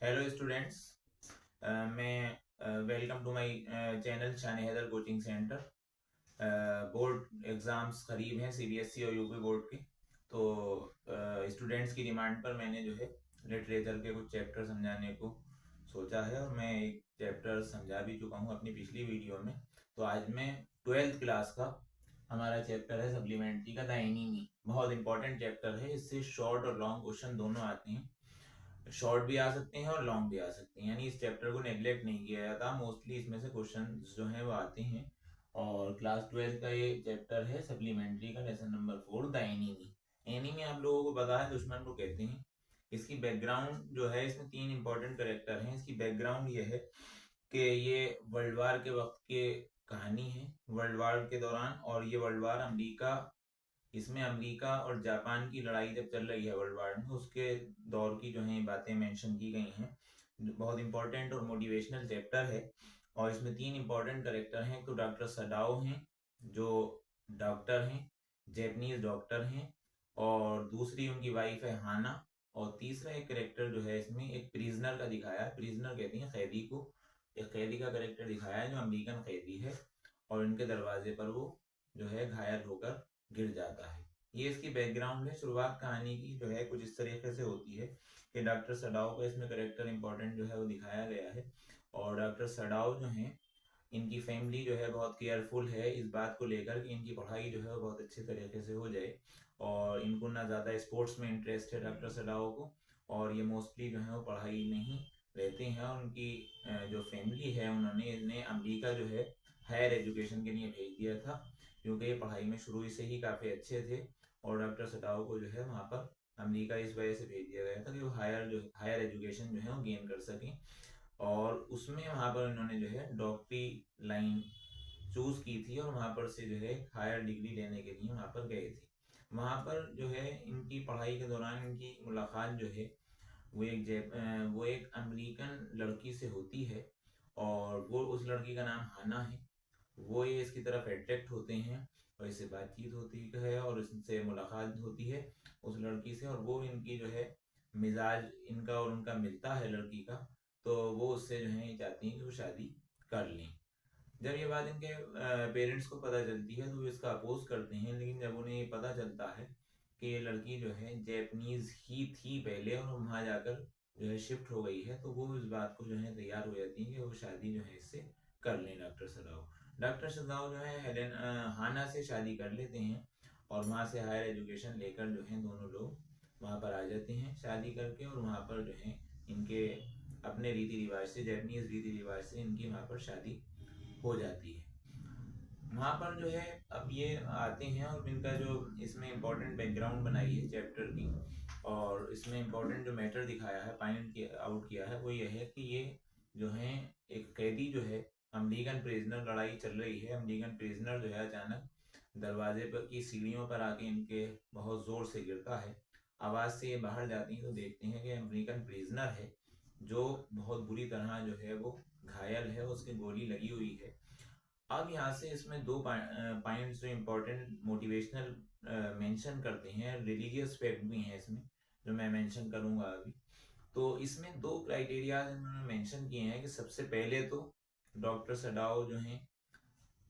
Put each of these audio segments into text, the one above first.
Hello students, मैं welcome to my channel Shan Haider coaching centre. Board exams करीब हैं, CBSE और यूपी बोर्ड के। तो स्टूडेंट्स की डिमांड पर मैंने जो है लिटरेचर के कुछ चैप्टर समझाने को सोचा है, और मैं एक चैप्टर समझा भी चुका हूँ अपनी पिछली वीडियो में। तो आज मैं 12th क्लास का हमारा चैप्टर है सप्लीमेंट्री का, द एनीमी। बहुत इंपॉर्टेंट चैप्टर है, इससे शॉर्ट और लॉन्ग क्वेश्चन दोनों आते हैं। शॉर्ट भी आ सकते हैं और लॉन्ग भी आ सकते हैं, यानी इस चैप्टर को नेग्लेक्ट नहीं किया जाता। मोस्टली इसमें से क्वेश्चन जो हैं वो आते हैं। और क्लास 12 का ये चैप्टर है सप्लीमेंट्री का, lesson number 4, the enemy. Enemy आप लोगों को पता है, दुश्मन को कहते हैं। इसकी बैकग्राउंड जो है, इसमें 3 इंपॉर्टेंट करेक्टर हैं। इसकी बैकग्राउंड ये है कि ये वर्ल्ड वार के वक्त की कहानी है, वर्ल्ड वार के दौरान। और ये वर्ल्ड वार अमेरिका, इसमें अमेरिका और जापान की लड़ाई जब चल रही है वर्ल्ड वार में, उसके दौर की जो है बातें मेंशन की गई हैं। बहुत इंपॉर्टेंट और मोटिवेशनल चैप्टर है। और इसमें 3 इंपॉर्टेंट करेक्टर हैं। तो डॉक्टर सडाओ हैं, जो डॉक्टर हैं, जैपनीज डॉक्टर हैं। और दूसरी उनकी वाइफ है हाना। और तीसरा एक करेक्टर जो है इसमें एक प्रिजनर का दिखाया है, प्रिजनर कहते हैं कैदी को। एक कैदी का करेक्टर दिखाया है जो अमेरिकन कैदी है, और इनके दरवाजे पर वो जो है घायल होकर गिर जाता है। ये इसकी बैकग्राउंड है। शुरुआत कहानी की जो है कुछ इस तरीके से होती है कि डॉक्टर सडाओ का इसमें करेक्टर इंपॉर्टेंट जो है वो दिखाया गया है। और डॉक्टर सडाओ जो है, इनकी फैमिली जो है बहुत केयरफुल है इस बात को लेकर कि इनकी पढ़ाई जो है वो बहुत अच्छे तरीके से हो जाए। और इनको ना ज़्यादा स्पोर्ट्स में इंटरेस्ट है डॉक्टर सडाओ को, और ये मोस्टली जो है वो पढ़ाई में ही रहते हैं। और उनकी जो फैमिली है, उन्होंने इन्हें अमेरिका जो है हायर एजुकेशन के लिए भेज दिया था, क्योंकि ये पढ़ाई में शुरू से ही काफ़ी अच्छे थे। और डॉक्टर सटाओ को जो है वहाँ पर अमेरिका इस वजह से भेज दिया गया था कि वो हायर एजुकेशन जो है वो गेन कर सकें। और उसमें वहाँ पर इन्होंने जो है डॉक्टरी लाइन चूज की थी, और वहाँ पर से जो है हायर डिग्री लेने के लिए वहाँ पर गए थे। वहाँ पर जो है इनकी पढ़ाई के दौरान इनकी मुलाकात जो है वो एक अमेरिकन लड़की से होती है। और वो उस लड़की का नाम हाना है। वो ये इसकी तरफ अट्रैक्ट होते हैं, और इससे बातचीत होती है और इससे मुलाकात होती है उस लड़की से। और वो इनकी जो है मिजाज इनका और उनका मिलता है लड़की का। तो वो उससे जो है ये चाहती हैं कि वो शादी कर लें। जब ये बात इनके पेरेंट्स को पता चलती है तो वो इसका अपोज करते हैं, लेकिन जब उन्हें ये पता चलता है कि ये लड़की जो है जैपनीज ही थी पहले और वहाँ जाकर जो है शिफ्ट हो गई है, तो वो इस बात को जो है तैयार हो जाती है कि वो शादी जो है इससे कर लें डॉक्टर सदाओ। डॉक्टर सदाओ जो है हाना से शादी कर लेते हैं, और वहाँ से हायर एजुकेशन लेकर जो है दोनों लोग वहाँ पर आ जाते हैं शादी करके। और वहाँ पर जो है इनके अपने रीति रिवाज से, जैपनीज रीति रिवाज से इनकी वहाँ पर शादी हो जाती है। वहाँ पर जो है अब ये आते हैं, और इनका जो इसमें इम्पोर्टेंट बैकग्राउंड बनाई है चैप्टर की, और इसमें इम्पोर्टेंट जो मैटर दिखाया है, पॉइंट आउट किया है, वो ये है कि ये जो है एक कैदी जो है, अमेरिकन प्रिजनर, लड़ाई चल रही है, अमेरिकन प्रिजनर जो है अचानक दरवाजे पर की सीढ़ियों पर आके इनके बहुत जोर से गिरता है। आवाज से ये बाहर जाती हैं तो देखते हैं कि अमेरिकन प्रिजनर है, जो बहुत बुरी तरह जो है वो घायल है, उसके गोली लगी हुई है। अब यहाँ से इसमें दो पॉइंट्स जो इम्पोर्टेंट मोटिवेशनल मेंशन करते हैं, रिलीजियस फैक्ट भी हैं इसमें, जो मैं मेंशन करूंगा अभी। तो इसमें दो क्राइटेरिया इन्होंने मेंशन किए हैं कि सबसे पहले तो डॉक्टर सडाओ जो हैं,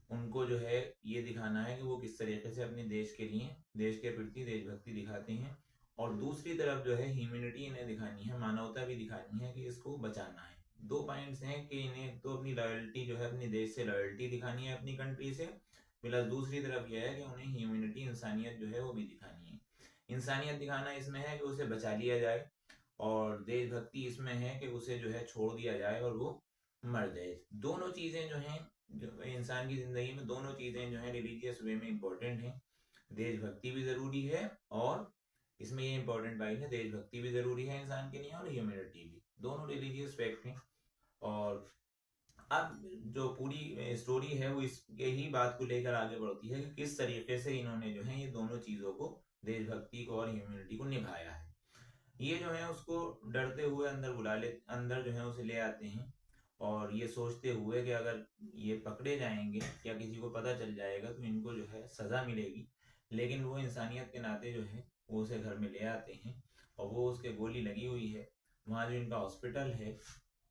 उनको जो है ये दिखाना है कि वो किस तरीके से अपने देश के लिए, देश के प्रति देशभक्ति दिखाते हैं। और दूसरी तरफ जो है ह्यूमैनिटी इन्हें दिखानी है, मानवता भी दिखानी है कि इसको बचाना है। दो पॉइंट्स हैं कि इन्हें तो अपनी लॉयल्टी जो है, अपने देश से लॉयल्टी दिखानी है, अपनी कंट्री से। प्लस दूसरी तरफ यह है कि उन्हें ह्यूमैनिटी, इंसानियत जो है वो भी दिखानी है। इंसानियत दिखाना इसमें है कि उसे बचा लिया जाए, और देशभक्ति इसमें है कि उसे जो है छोड़ दिया जाए और वो मर जाए। दोनों चीजें जो हैं, जो इंसान की जिंदगी में दोनों चीजें जो है रिलीजियस वे में इंपॉर्टेंट हैं। देशभक्ति भी जरूरी है, और इसमें ये इंपॉर्टेंट बात है, देशभक्ति भी जरूरी है इंसान के लिए, और ह्यूमैनिटी भी, दोनों रिलीजियस फैक्ट हैं। और अब जो पूरी स्टोरी है वो इसके ही बात को लेकर आगे बढ़ती है कि किस तरीके से इन्होंने जो है ये दोनों चीजों को, देशभक्ति को और ह्यूमैनिटी को निभाया है। ये जो है उसको डरते हुए अंदर जो है उसे ले आते हैं, और ये सोचते हुए कि अगर ये पकड़े जाएंगे या किसी को पता चल जाएगा तो इनको जो है सजा मिलेगी। लेकिन वो इंसानियत के नाते जो है वो उसे घर में ले आते हैं, और वो उसके गोली लगी हुई है, वहाँ जो इनका हॉस्पिटल है,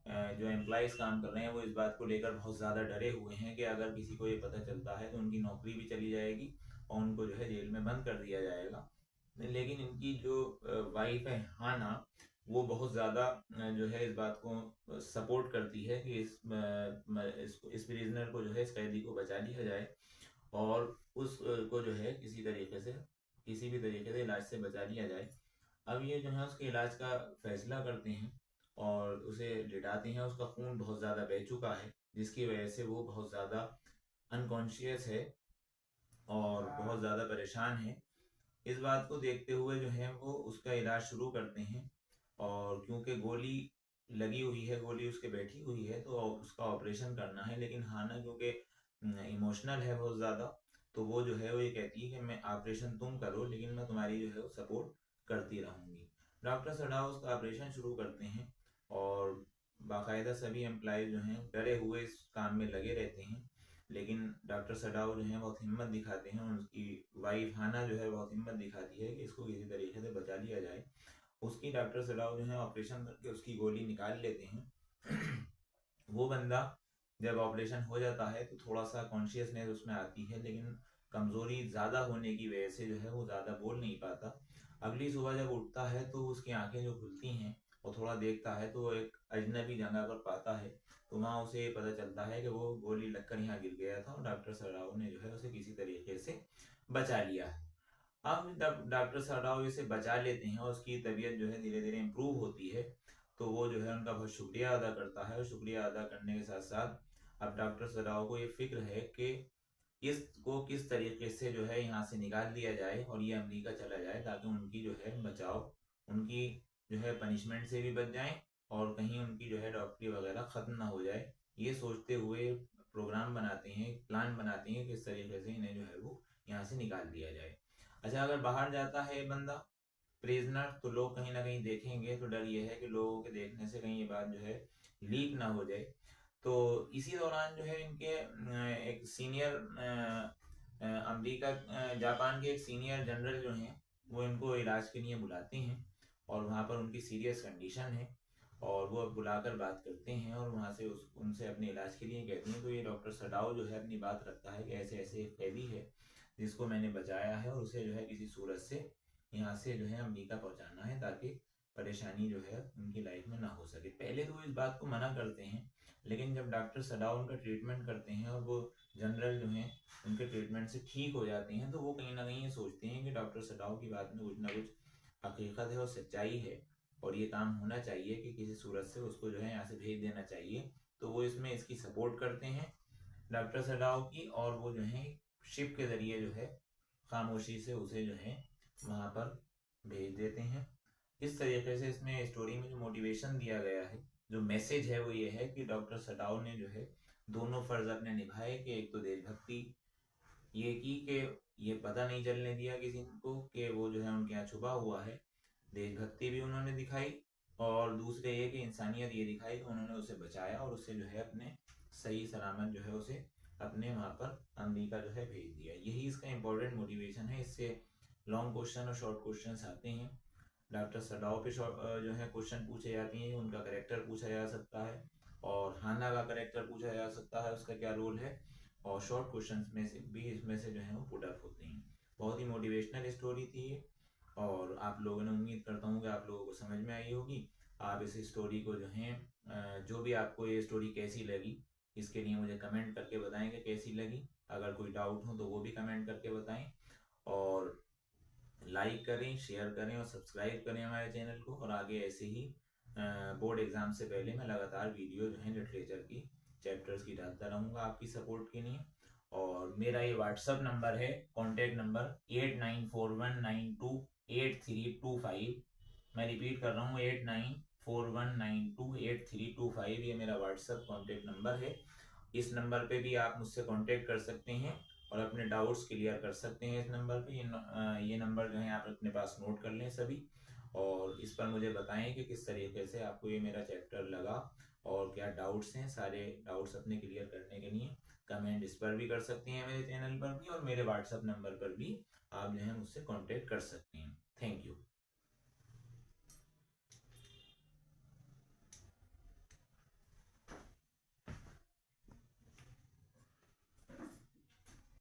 जो एम्प्लॉयज़ काम कर रहे हैं वो इस बात को लेकर बहुत ज़्यादा डरे हुए हैं कि अगर किसी को ये पता चलता है तो उनकी नौकरी भी चली जाएगी और उनको जो है जेल में बंद कर दिया जाएगा। लेकिन इनकी जो वाइफ है हाना, वो बहुत ज़्यादा जो है इस बात को सपोर्ट करती है कि इस प्रिजनर को जो है, इस कैदी को बचा लिया जाए और उस को जो है किसी भी तरीके से इलाज से बचा लिया जाए। अब ये जो है उसके इलाज का फैसला करते हैं और उसे लिटाते हैं। उसका खून बहुत ज़्यादा बह चुका है जिसकी वजह से वो बहुत ज़्यादा अनकॉन्शियस है और बहुत ज़्यादा परेशान है। इस बात को देखते हुए जो है वो उसका इलाज शुरू करते हैं और क्योंकि गोली लगी हुई है, गोली उसके बैठी हुई है, तो उसका ऑपरेशन करना है। लेकिन हाना क्योंकि इमोशनल है बहुत ज़्यादा, तो वो जो है वो ये कहती है कि मैं ऑपरेशन तुम करो लेकिन मैं तुम्हारी जो है वो सपोर्ट करती रहूँगी। डॉक्टर सडाउ उसका ऑपरेशन शुरू करते हैं और बाकायदा सभी एम्प्लॉय जो हैं डरे हुए इस काम में लगे रहते हैं। लेकिन डॉक्टर सडाउ जो है बहुत हिम्मत दिखाते हैं और उसकी वाइफ हाना जो है बहुत हिम्मत दिखाती है कि इसको किसी तरीके से बचा लिया जाए। उसकी डॉक्टर सडाउ जो है ऑपरेशन करके उसकी गोली निकाल लेते हैं। वो बंदा जब ऑपरेशन हो जाता है तो थोड़ा सा कॉन्शियसनेस उसमें आती है, लेकिन कमज़ोरी ज़्यादा होने की वजह से जो है वो ज़्यादा बोल नहीं पाता। अगली सुबह जब उठता है तो उसकी आंखें जो खुलती हैं और थोड़ा देखता है तो वो एक अजनबी जगह पर पाता है। तो वहाँ उसे ये पता चलता है कि वो गोली लगकर यहाँ गिर गया था और डॉक्टर सराव ने जो है उसे किसी तरीके से बचा लिया है। अब जब डॉक्टर सराव इसे बचा लेते हैं और उसकी तबीयत जो है धीरे धीरे इम्प्रूव होती है, तो वो जो है उनका बहुत शुक्रिया अदा करता है और शुक्रिया अदा करने के साथ साथ अब डॉक्टर सराव को ये फिक्र है कि इसको किस तरीके से जो है यहाँ से निकाल दिया जाए और ये अमेरिका चला जाए ताकि उनकी जो है बचाव, उनकी जो है पनिशमेंट से भी बच जाए और कहीं उनकी जो है डॉक्टरी वगैरह ख़त्म ना हो जाए। ये सोचते हुए प्रोग्राम बनाते हैं, प्लान बनाते हैं किस तरीके से इन्हें जो है वो यहाँ से निकाल दिया जाए। अच्छा, अगर बाहर जाता है बंदा प्रिजनर तो लोग कहीं ना कहीं देखेंगे, तो डर ये है कि लोगों के देखने से कहीं ये बात जो है लीक ना हो जाए। तो इसी दौरान जो है इनके एक सीनियर अमेरिका जापान के एक सीनियर जनरल जो हैं वो इनको इलाज के लिए बुलाते हैं और वहाँ पर उनकी सीरियस कंडीशन है और वो बुलाकर बात करते हैं और वहाँ से उनसे अपने इलाज के लिए कहते हैं। तो ये डॉक्टर सडाओ जो है अपनी बात रखता है कि ऐसे ऐसे एक कैदी है जिसको मैंने बचाया है और उसे जो है किसी सूरत से यहाँ से जो है अमेरिका पहुँचाना है ताकि परेशानी जो है उनकी लाइफ में ना हो सके। पहले तो वो इस बात को मना करते हैं, लेकिन जब डॉक्टर सडाउ उनका ट्रीटमेंट करते हैं और वो जनरल जो हैं उनके ट्रीटमेंट से ठीक हो जाते हैं, तो वो कहीं ना कहीं ये सोचते हैं कि डॉक्टर सडाउ की बात में कुछ ना कुछ हकीकत है और सच्चाई है और ये काम होना चाहिए कि किसी सूरत से उसको जो है यहाँ से भेज देना चाहिए। तो वो इसमें इसकी सपोर्ट करते हैं डॉक्टर सडाउ की और वो जो है शिप के ज़रिए जो है खामोशी से उसे जो है वहाँ पर भेज देते हैं। इस तरीके से इसमें स्टोरी में जो मोटिवेशन दिया गया है, जो मैसेज है, वो ये है कि डॉक्टर सटाउ ने जो है दोनों फर्ज अपने निभाए कि एक तो देशभक्ति ये की कि ये पता नहीं चलने दिया किसी को कि वो जो है उनके यहाँ छुपा हुआ है, देशभक्ति भी उन्होंने दिखाई और दूसरे ये कि इंसानियत ये दिखाई कि उन्होंने उसे बचाया और उसे जो है अपने सही सलामत जो है उसे अपने वहाँ पर अमेरिका जो है भेज दिया। यही इसका इम्पोर्टेंट मोटिवेशन है। इससे लॉन्ग क्वेश्चन और शॉर्ट क्वेश्चन आते हैं। डॉक्टर सडाओ पे जो है क्वेश्चन पूछे जाते हैं, उनका करेक्टर पूछा जा सकता है और हाना का करेक्टर पूछा जा सकता है, उसका क्या रोल है, और शॉर्ट क्वेश्चंस में से भी इसमें से जो है वो पुट अप होते हैं। बहुत ही मोटिवेशनल स्टोरी थी ये और आप लोगों ने, उम्मीद करता हूँ कि आप लोगों को समझ में आई होगी। आप इस स्टोरी को जो है जो भी आपको ये स्टोरी कैसी लगी इसके लिए मुझे कमेंट करके बताएं कि कैसी लगी। अगर कोई डाउट हो तो वो भी कमेंट करके बताएं और लाइक करें, शेयर करें और सब्सक्राइब करें हमारे चैनल को। और आगे ऐसे ही बोर्ड एग्जाम से पहले मैं लगातार वीडियो जो है लिटरेचर की चैप्टर्स की डालता रहूँगा आपकी सपोर्ट के लिए। और मेरा ये व्हाट्सअप नंबर है, कॉन्टैक्ट नंबर 8941928325। मैं रिपीट कर रहा हूँ 8941928325। ये मेरा व्हाट्सअप कॉन्टैक्ट नंबर है। इस नंबर पे भी आप मुझसे कांटेक्ट कर सकते हैं और अपने डाउट्स क्लियर कर सकते हैं। इस नंबर पे ये नंबर जो है आप अपने पास नोट कर लें सभी और इस पर मुझे बताएं कि किस तरीके से आपको ये मेरा चैप्टर लगा और क्या डाउट्स हैं। सारे डाउट्स अपने क्लियर करने के लिए कमेंट इस पर भी कर सकते हैं, मेरे चैनल पर भी और मेरे व्हाट्सएप नंबर पर भी आप जो है मुझसे कॉन्टेक्ट कर सकते हैं। Thank you.